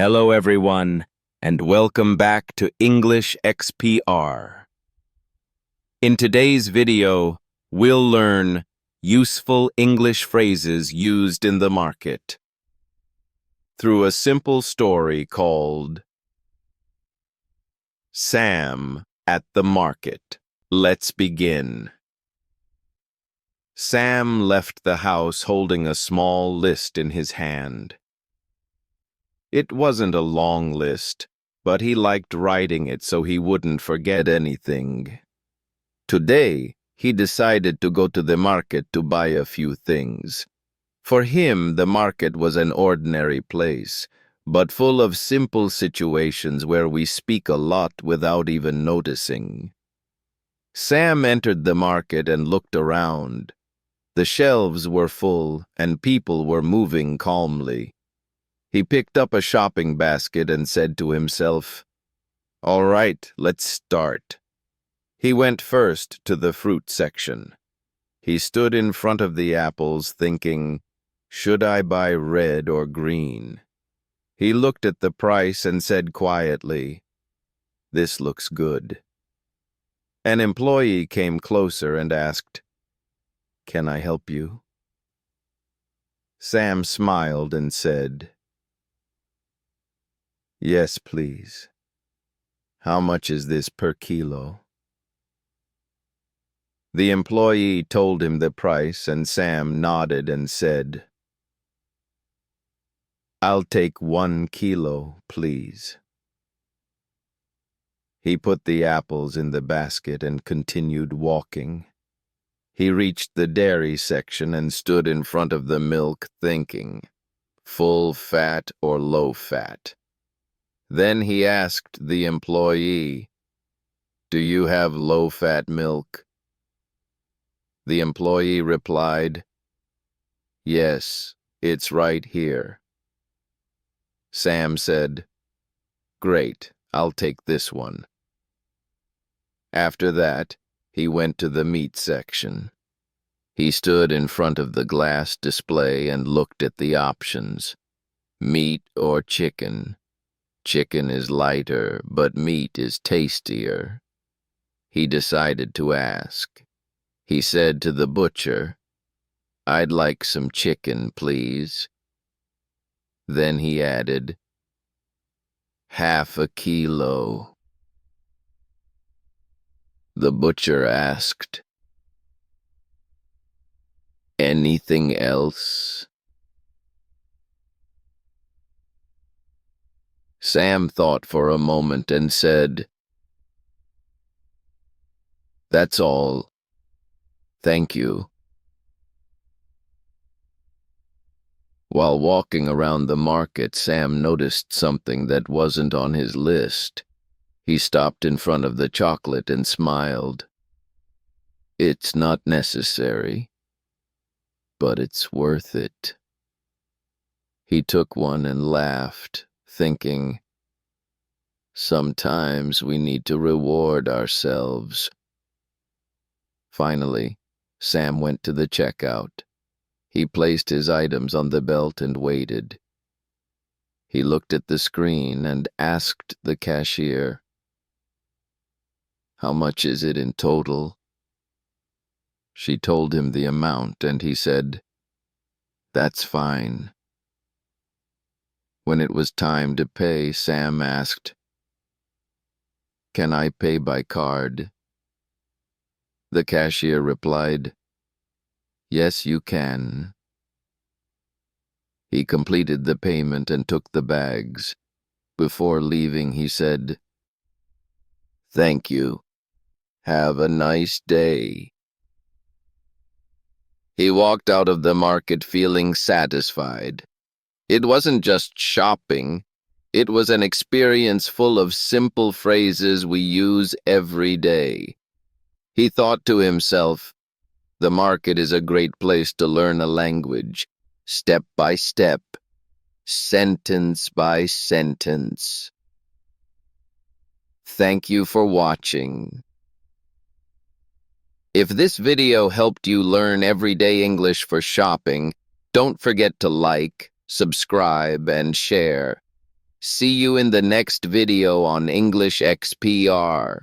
Hello everyone, and welcome back to English XPR. In today's video, we'll learn useful English phrases used in the market through a simple story called Sam at the Market. Let's begin. Sam left the house holding a small list in his hand. It wasn't a long list, but he liked writing it so he wouldn't forget anything. Today, he decided to go to the market to buy a few things. For him, the market was an ordinary place, but full of simple situations where we speak a lot without even noticing. Sam entered the market and looked around. The shelves were full, and people were moving calmly. He picked up a shopping basket and said to himself, "All right, let's start." He went first to the fruit section. He stood in front of the apples thinking, should I buy red or green? He looked at the price and said quietly, "This looks good." An employee came closer and asked, "Can I help you?" Sam smiled and said, "Yes, please. How much is this per kilo?" The employee told him the price, and Sam nodded and said, "I'll take 1 kilo, please." He put the apples in the basket and continued walking. He reached the dairy section and stood in front of the milk thinking, full fat or low fat. Then he asked the employee, "Do you have low-fat milk?" The employee replied, "Yes, it's right here." Sam said, "Great, I'll take this one." After that, he went to the meat section. He stood in front of the glass display and looked at the options. Meat or chicken? Chicken is lighter, but meat is tastier. He decided to ask. He said to the butcher, "I'd like some chicken, please." Then he added, "Half a kilo." The butcher asked, "Anything else?" Sam thought for a moment and said, "That's all. Thank you." While walking around the market, Sam noticed something that wasn't on his list. He stopped in front of the chocolate and smiled. "It's not necessary, but it's worth it." He took one and laughed, thinking, sometimes we need to reward ourselves. Finally, Sam went to the checkout. He placed his items on the belt and waited. He looked at the screen and asked the cashier, "How much is it in total?" She told him the amount, and he said, "That's fine." When it was time to pay, Sam asked, "Can I pay by card?" The cashier replied, "Yes, you can." He completed the payment and took the bags. Before leaving, he said, "Thank you. Have a nice day." He walked out of the market feeling satisfied. It wasn't just shopping. It was an experience full of simple phrases we use every day. He thought to himself, the market is a great place to learn a language, step by step, sentence by sentence. Thank you for watching. If this video helped you learn everyday English for shopping, don't forget to like, subscribe, and share. See you in the next video on English XPR.